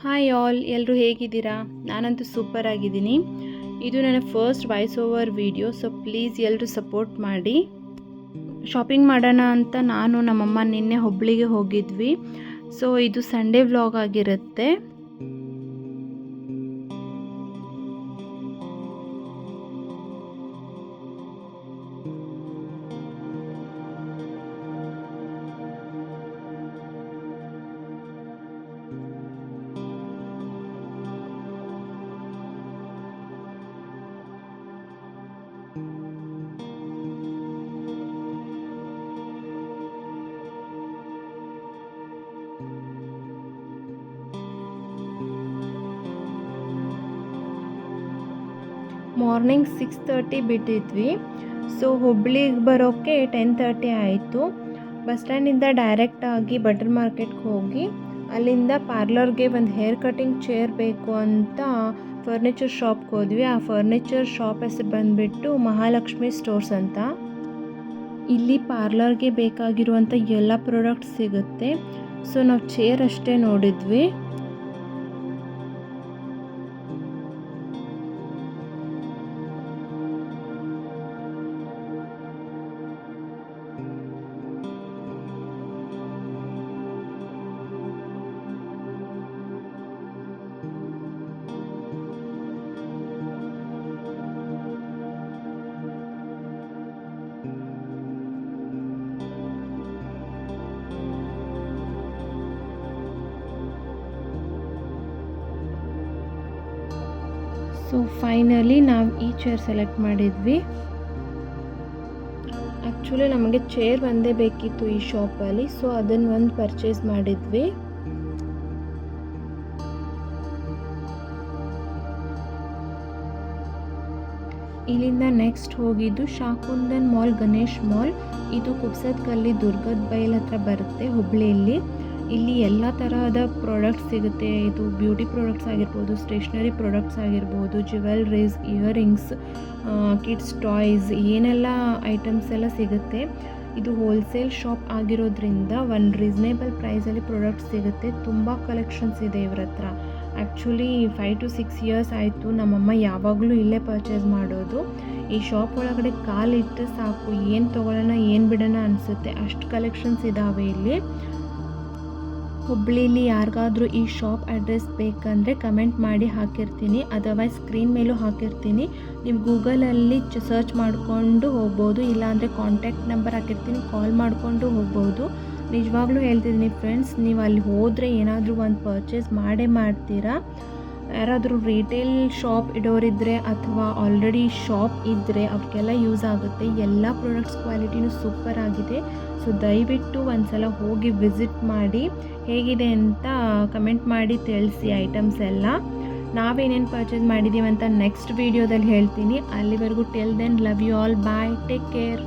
Hi all, ಎಲ್ಲರೂ ಹೇಗಿದ್ದೀರಾ? ನಾನಂತೂ ಸೂಪರ್ ಆಗಿದ್ದೀನಿ. ಇದು ನನ್ನ first voice over video, so please ಎಲ್ಲರೂ ಸಪೋರ್ಟ್ ಮಾಡಿ. ಶಾಪಿಂಗ್ ಮಾಡೋಣ ಅಂತ ನಾನು ನಮ್ಮಮ್ಮ ನಿನ್ನೆ ಹುಬ್ಳಿಗೆ ಹೋಗಿದ್ವಿ. ಸೊ ಇದು ಸಂಡೇ ವ್ಲಾಗ್ ಆಗಿರುತ್ತೆ. ಮಾರ್ನಿಂಗ್ 6:30 ಬಿಟ್ಟಿದ್ವಿ. ಸೊ ಹುಬ್ಳಿಗೆ ಬರೋಕ್ಕೆ 10:30 ಆಯಿತು. ಬಸ್ ಸ್ಟ್ಯಾಂಡಿಂದ ಡೈರೆಕ್ಟಾಗಿ ಬಟರ್ ಮಾರ್ಕೆಟ್ಗೆ ಹೋಗಿ ಅಲ್ಲಿಂದ ಪಾರ್ಲರ್ಗೆ ಒಂದು ಹೇರ್ ಕಟಿಂಗ್ ಚೇರ್ ಬೇಕು ಅಂತ ಫರ್ನಿಚರ್ ಶಾಪ್ಗೆ ಹೋದ್ವಿ. ಆ ಫರ್ನಿಚರ್ ಶಾಪ್ ಹೆಸರು ಬಂದುಬಿಟ್ಟು ಮಹಾಲಕ್ಷ್ಮಿ ಸ್ಟೋರ್ಸ್ ಅಂತ. ಇಲ್ಲಿ ಪಾರ್ಲರ್ಗೆ ಬೇಕಾಗಿರುವಂಥ ಎಲ್ಲ ಪ್ರಾಡಕ್ಟ್ಸ್ ಸಿಗುತ್ತೆ. ಸೊ ನಾವು ಚೇರ್ ಅಷ್ಟೇ ನೋಡಿದ್ವಿ. ಸೊ ಫೈನಲಿ ನಾವು ಈ ಚೇರ್ ಸೆಲೆಕ್ಟ್ ಮಾಡಿದ್ವಿ. ಆ್ಯಕ್ಚುಲಿ ನಮಗೆ ಚೇರ್ ಒಂದೇ ಬೇಕಿತ್ತು ಈ ಶಾಪಲ್ಲಿ, ಸೊ ಅದನ್ನು ಒಂದು ಪರ್ಚೇಸ್ ಮಾಡಿದ್ವಿ. ಇಲ್ಲಿಂದ ನೆಕ್ಸ್ಟ್ ಹೋಗಿದ್ದು ಶಾಕುಂದನ್ ಮಾಲ್, ಗಣೇಶ್ ಮಾಲ್. ಇದು ಕುಬ್ಸದ್ಕಲ್ಲಿ ದುರ್ಗದ ಬೈಲ್ ಹತ್ರ ಬರುತ್ತೆ ಹುಬ್ಳಿಯಲ್ಲಿ. ಇಲ್ಲಿ ಎಲ್ಲ ತರಹದ ಪ್ರಾಡಕ್ಟ್ಸ್ ಸಿಗುತ್ತೆ. ಇದು ಬ್ಯೂಟಿ ಪ್ರಾಡಕ್ಟ್ಸ್ ಆಗಿರ್ಬೋದು, ಸ್ಟೇಷ್ನರಿ ಪ್ರಾಡಕ್ಟ್ಸ್ ಆಗಿರ್ಬೋದು, ಜ್ಯುವೆಲ್ರೀಸ್, ಇಯರಿಂಗ್ಸ್, ಕಿಡ್ಸ್ ಟಾಯ್ಸ್, ಏನೆಲ್ಲ ಐಟಮ್ಸ್ ಎಲ್ಲ ಸಿಗುತ್ತೆ. ಇದು ಹೋಲ್ಸೇಲ್ ಶಾಪ್ ಆಗಿರೋದ್ರಿಂದ ಒಂದು ರೀಸನೇಬಲ್ ಪ್ರೈಸಲ್ಲಿ ಪ್ರಾಡಕ್ಟ್ಸ್ ಸಿಗುತ್ತೆ. ತುಂಬ ಕಲೆಕ್ಷನ್ಸ್ ಇದೆ ಇವ್ರ ಹತ್ರ. ಆ್ಯಕ್ಚುಲಿ 5 to 6 years ಆಯಿತು ನಮ್ಮಮ್ಮ ಯಾವಾಗಲೂ ಇಲ್ಲೇ ಪರ್ಚೇಸ್ ಮಾಡೋದು. ಈ ಶಾಪ್ ಒಳಗಡೆ ಕಾಲಿಟ್ಟು ಸಾಕು, ಏನು ತೊಗೊಳ್ಳೋಣ ಏನು ಬಿಡೋಣ ಅನಿಸುತ್ತೆ, ಅಷ್ಟು ಕಲೆಕ್ಷನ್ಸ್ ಇದ್ದಾವೆ ಇಲ್ಲಿ. ಹುಬ್ಳಿಲಿ ಯಾರಿಗಾದ್ರೂ ಈ ಶಾಪ್ ಅಡ್ರೆಸ್ ಬೇಕಂದರೆ ಕಮೆಂಟ್ ಮಾಡಿ ಹಾಕಿರ್ತೀನಿ, ಅದರ್ವೈಸ್ ಸ್ಕ್ರೀನ್ ಮೇಲೂ ಹಾಕಿರ್ತೀನಿ. ನೀವು ಗೂಗಲಲ್ಲಿ ಸರ್ಚ್ ಮಾಡಿಕೊಂಡು ಹೋಗ್ಬೋದು, ಇಲ್ಲಾಂದರೆ ಕಾಂಟ್ಯಾಕ್ಟ್ ನಂಬರ್ ಹಾಕಿರ್ತೀನಿ, ಕಾಲ್ ಮಾಡಿಕೊಂಡು ಹೋಗ್ಬೋದು. ನಿಜವಾಗ್ಲೂ ಹೇಳ್ತಿದ್ದೀನಿ ಫ್ರೆಂಡ್ಸ್, ನೀವು ಅಲ್ಲಿ ಹೋದರೆ ಏನಾದರೂ ಒಂದು ಪರ್ಚೇಸ್ ಮಾಡೇ ಮಾಡ್ತೀರಾ. ಯಾರಾದರೂ ರಿಟೇಲ್ ಶಾಪ್ ಇಡೋರಿದ್ದರೆ ಅಥವಾ ಆಲ್ರೆಡಿ ಶಾಪ್ ಇದ್ದರೆ ಅವ್ರಿಗೆಲ್ಲ ಯೂಸ್ ಆಗುತ್ತೆ. ಎಲ್ಲ ಪ್ರಾಡಕ್ಟ್ಸ್ ಕ್ವಾಲಿಟಿನೂ ಸೂಪರ್ ಆಗಿದೆ. ಸೊ ದಯವಿಟ್ಟು ಒಂದು ಸಲ ಹೋಗಿ ವಿಸಿಟ್ ಮಾಡಿ, ಹೇಗಿದೆ ಅಂತ ಕಮೆಂಟ್ ಮಾಡಿ ತಿಳಿಸಿ ಐಟಮ್ಸ್ ಎಲ್ಲ. ನಾವೇನೇನು ಪರ್ಚೇಸ್ ಮಾಡಿದ್ದೀವಿ ಅಂತ ನೆಕ್ಸ್ಟ್ ವೀಡಿಯೋದಲ್ಲಿ ಹೇಳ್ತೀನಿ. ಅಲ್ಲಿವರೆಗೂ till then love you all, bye, take care.